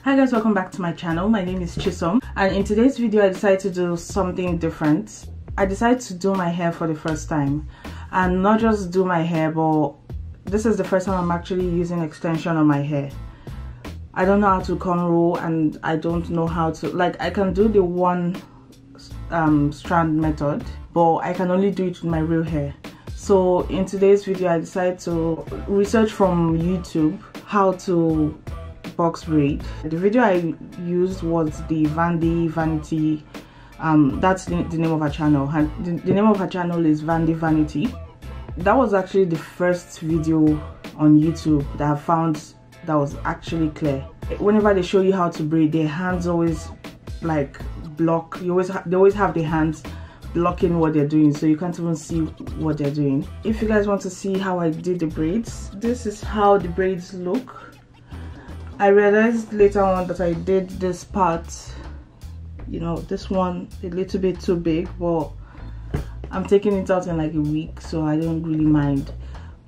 Hi guys, welcome back to my channel. My name is Chisom, and in today's video I decided to do something different. I decided to do my hair for the first time, and not just do my hair, but this is the first time I'm actually using extension on my hair. I don't know how to cornrow, and I don't know how to, like, I can do the one strand method, but I can only do it with my real hair. So in today's video I decided to research from YouTube how to box braid. The video I used was the Vanity, that's the name of her channel, and the name of her channel is Vanity. That was actually the first video on YouTube that I found that was actually clear. Whenever they show you how to braid, their hands always like block. They always have their hands blocking what they're doing, so you can't even see what they're doing. If you guys want to see how I did the braids, this is how the braids look. I realized later on that I did this part, you know, this one a little bit too big, but I'm taking it out in like a week, so I don't really mind.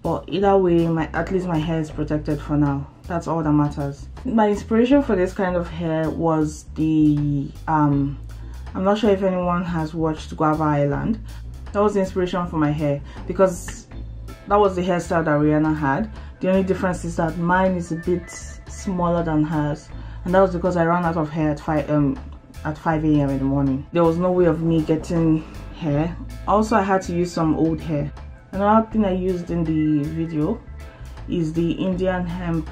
But either way, at least my hair is protected for now. That's all that matters. My inspiration for this kind of hair was the I'm not sure if anyone has watched Guava Island. That was the inspiration for my hair, because that was the hairstyle that Rihanna had. The only difference is that mine is a bit smaller than hers, and that was because I ran out of hair at 5 a.m. in the morning. There was no way of me getting hair. Also, I had to use some old hair. Another thing I used in the video is the Indian hemp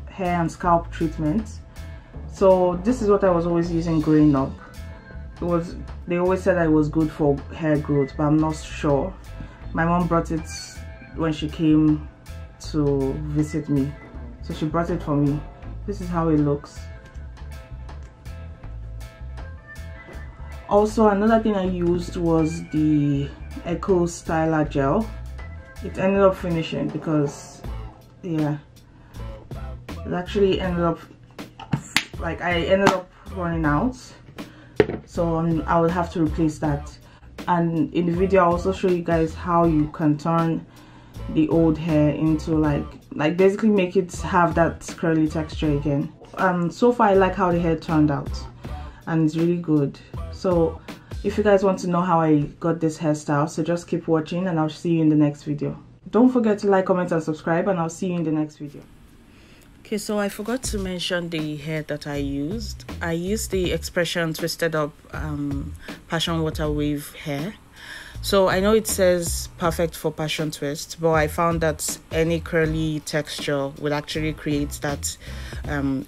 hair and scalp treatment. So this is what I was always using growing up. They always said that it was good for hair growth, but I'm not sure. My mom brought it when she came to visit me, so she brought it for me. This is how it looks. Also, another thing I used was the Echo Styler gel. It ended up finishing because, yeah, it actually ended up, like, I ended up running out, so I will have to replace that. And in the video I'll also show you guys how you can turn the old hair into like basically make it have that curly texture again. So far I like how the hair turned out, and it's really good. So if you guys want to know how I got this hairstyle, so just keep watching, and I'll see you in the next video. Don't forget to like, comment and subscribe, and I'll see you in the next video. Okay, so I forgot to mention the hair that I used. I used the Expression Twisted Up Passion Water Wave hair. So I know it says perfect for passion twist, but I found that any curly texture would actually create that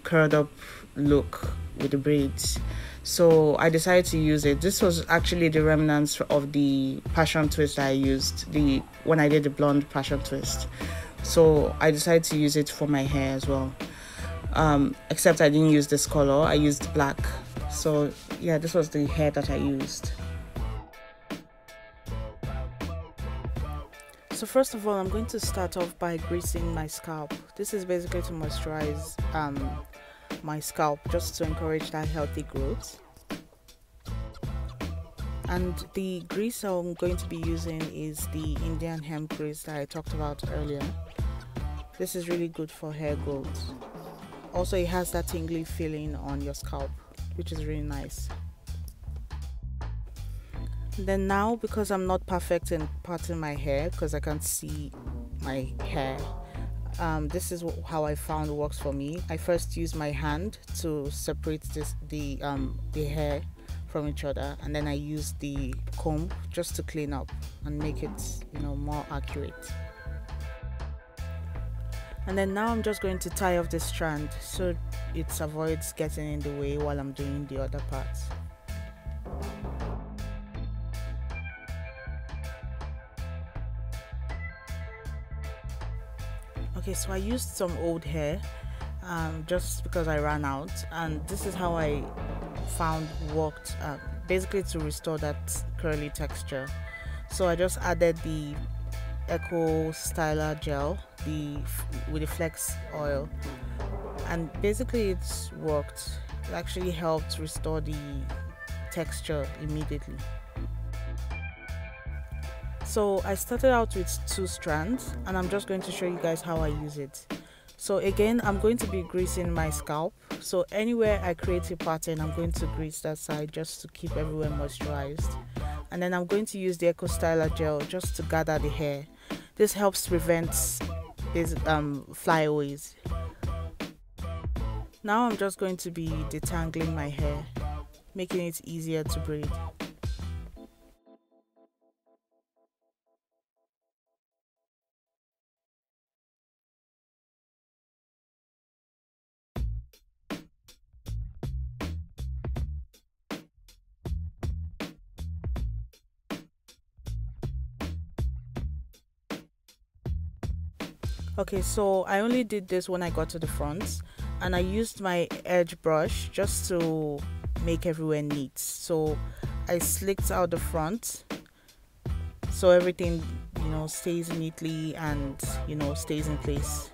curled up look with the braids. So I decided to use it. This was actually the remnants of the passion twist I used when I did the blonde passion twist. So I decided to use it for my hair as well, except I didn't use this color. I used black. So yeah, this was the hair that I used. So first of all, I'm going to start off by greasing my scalp. This is basically to moisturize my scalp, just to encourage that healthy growth. And the grease I'm going to be using is the Indian hemp grease that I talked about earlier. This is really good for hair growth. Also, it has that tingly feeling on your scalp, which is really nice. Then now, because I'm not perfect in parting my hair, because I can't see my hair, this is how I found works for me. I first use my hand to separate the hair from each other, and then I use the comb just to clean up and make it, you know, more accurate. And then now I'm just going to tie off the strand so it avoids getting in the way while I'm doing the other parts. Okay, so I used some old hair just because I ran out, and this is how I found worked, basically to restore that curly texture. So I just added the Echo Styler gel with the flex oil, and basically it's worked. It actually helped restore the texture immediately. So I started out with 2 strands, and I'm just going to show you guys how I use it. So again, I'm going to be greasing my scalp. So anywhere I create a pattern, I'm going to grease that side just to keep everywhere moisturized. And then I'm going to use the Eco Styler gel just to gather the hair. This helps prevent these flyaways. Now I'm just going to be detangling my hair, making it easier to braid. Okay, so I only did this when I got to the front, and I used my edge brush just to make everywhere neat. So I slicked out the front so everything, you know, stays neatly and, you know, stays in place,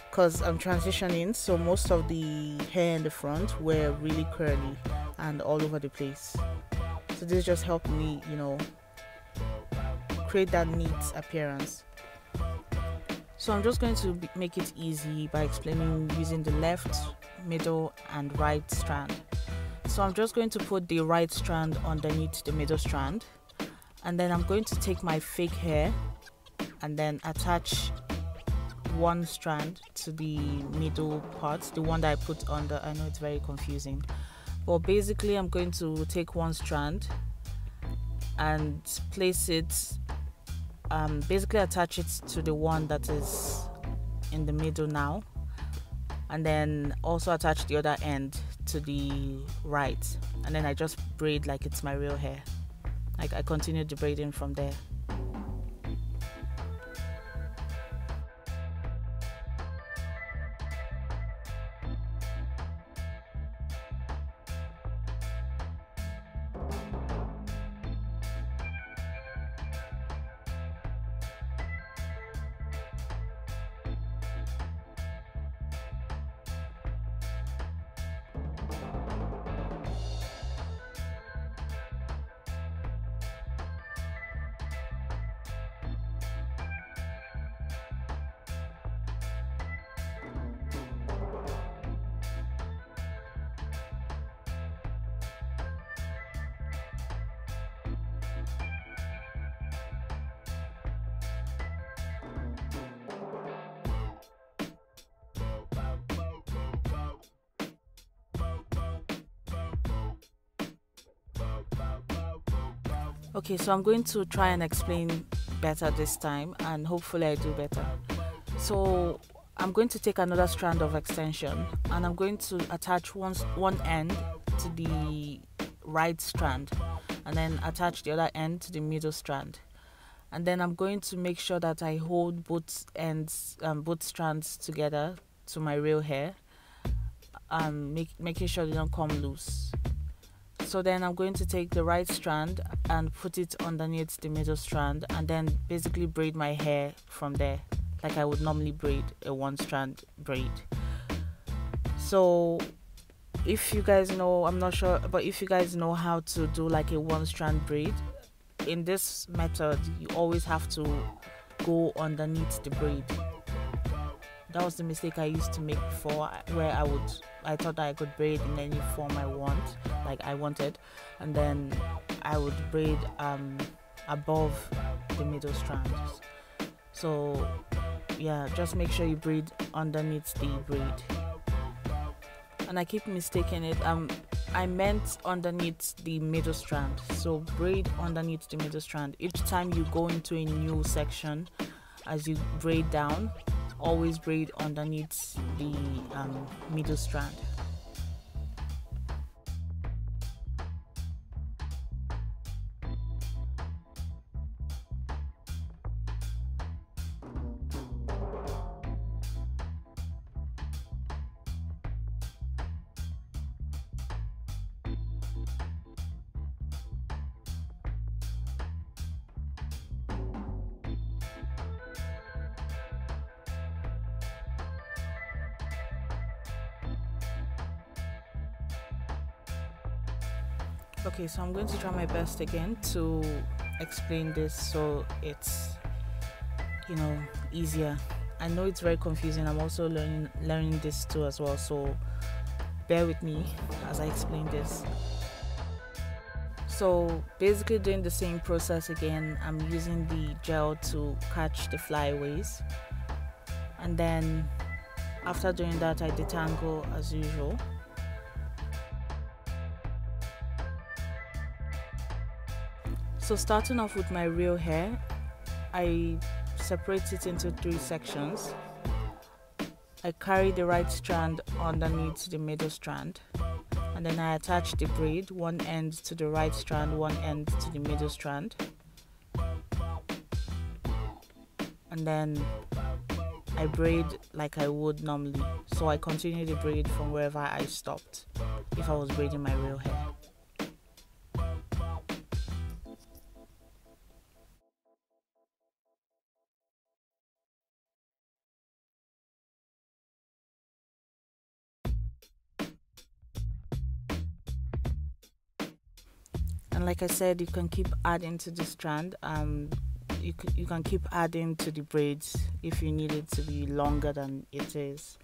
because I'm transitioning, so most of the hair in the front were really curly and all over the place. So this just helped me, you know, create that neat appearance. So I'm just going to make it easy by explaining using the left, middle and right strand. So I'm just going to put the right strand underneath the middle strand, and then I'm going to take my fake hair and then attach one strand to the middle part, the one that I put under. I know it's very confusing, but basically I'm going to take one strand and place it, basically attach it to the one that is in the middle now, and then also attach the other end to the right, and then I just braid like it's my real hair. Like I continue the braiding from there. Okay, so I'm going to try and explain better this time, and hopefully I do better. So I'm going to take another strand of extension, and I'm going to attach one end to the right strand, and then attach the other end to the middle strand. And then I'm going to make sure that I hold both ends, both strands together to my real hair, making sure they don't come loose. So then I'm going to take the right strand and put it underneath the middle strand, and then basically braid my hair from there like I would normally braid a one strand braid. So if you guys know, I'm not sure, but if you guys know how to do like a one strand braid, in this method you always have to go underneath the braid. That was the mistake I used to make before, where I thought that I could braid in any form I wanted, and then I would braid above the middle strand. So yeah, just make sure you braid underneath the braid. And I keep mistaking it, I meant underneath the middle strand. So braid underneath the middle strand. Each time you go into a new section, as you braid down, always braid underneath the middle strand. Okay, so I'm going to try my best again to explain this so it's, you know, easier. I know it's very confusing. I'm also learning this too as well, so bear with me as I explain this. So basically doing the same process again. I'm using the gel to catch the flyaways, and then after doing that I detangle as usual. So starting off with my real hair, I separate it into 3 sections. I carry the right strand underneath the middle strand, and then I attach the braid, one end to the right strand, one end to the middle strand, and then I braid like I would normally. So I continue the braid from wherever I stopped if I was braiding my real hair. And like I said, you can keep adding to the strand. You can keep adding to the braids if you need it to be longer than it is.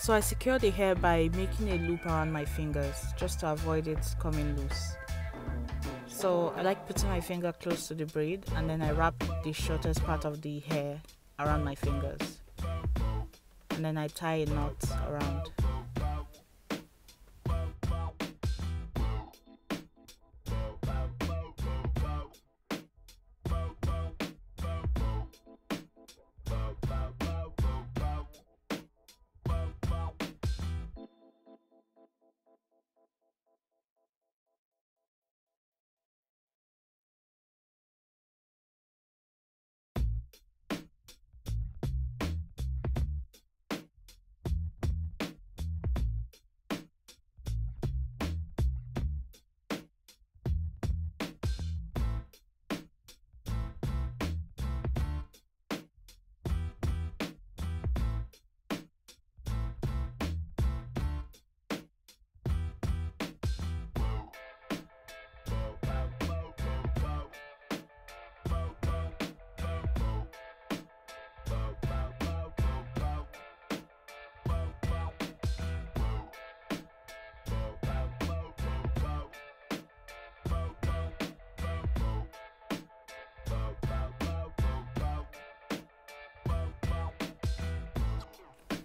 So I secure the hair by making a loop around my fingers just to avoid it coming loose. So I like putting my finger close to the braid and then I wrap the shortest part of the hair around my fingers. And then I tie a knot around.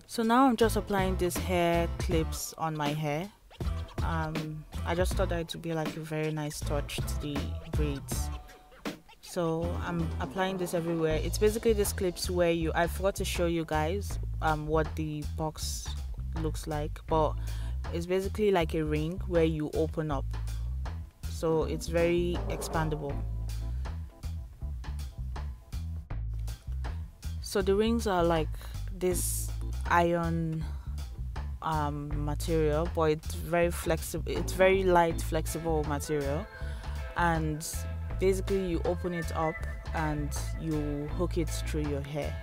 So now I'm just applying these hair clips on my hair. I just thought that it would be like a very nice touch to the braids. So I'm applying this everywhere. It's basically these clips where I forgot to show you guys what the box looks like, but it's basically like a ring where you open up. So it's very expandable. So the rings are like this iron material, but it's very flexible. It's very light, flexible material, and basically you open it up and you hook it through your hair.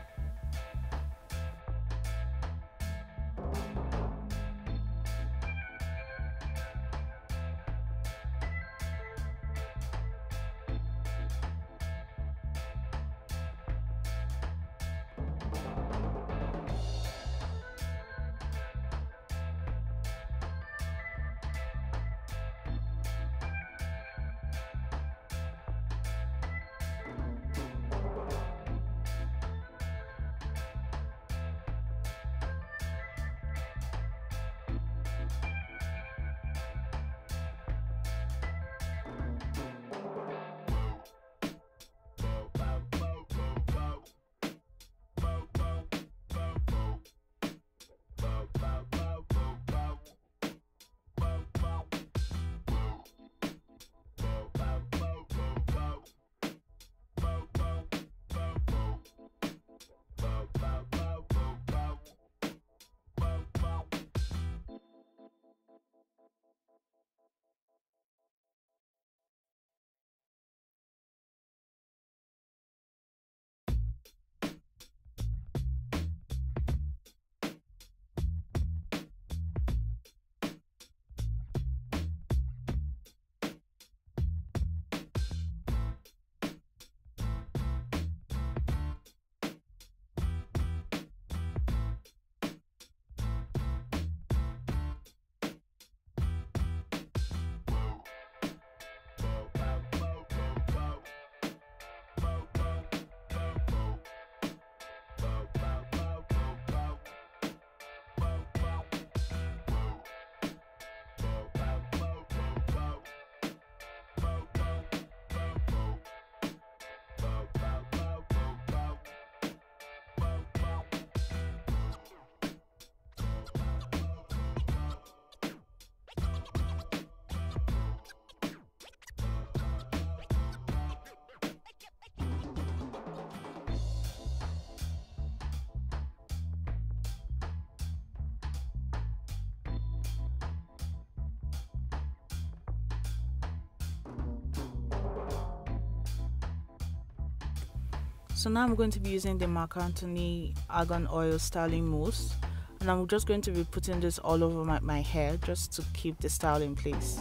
So now I'm going to be using the Marc Anthony Argan Oil Styling Mousse, and I'm just going to be putting this all over my hair just to keep the style in place.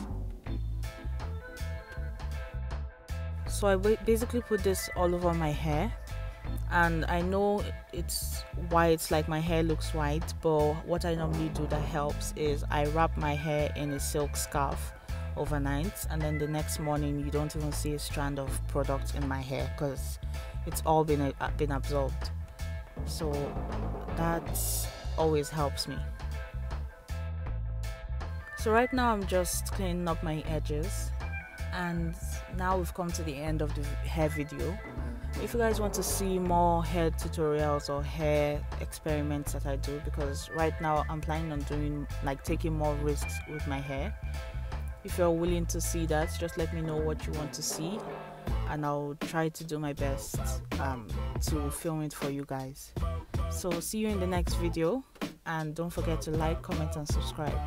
So I basically put this all over my hair, and I know it's white, like my hair looks white, but what I normally do that helps is I wrap my hair in a silk scarf overnight, and then the next morning you don't even see a strand of product in my hair because it's all been absorbed. So that always helps me. So right now I'm just cleaning up my edges, and now we've come to the end of the hair video. If you guys want to see more hair tutorials or hair experiments that I do, because right now I'm planning on doing, like, taking more risks with my hair. If you're willing to see that, just let me know what you want to see, and I'll try to do my best to film it for you guys. So see you in the next video, and don't forget to like, comment and subscribe.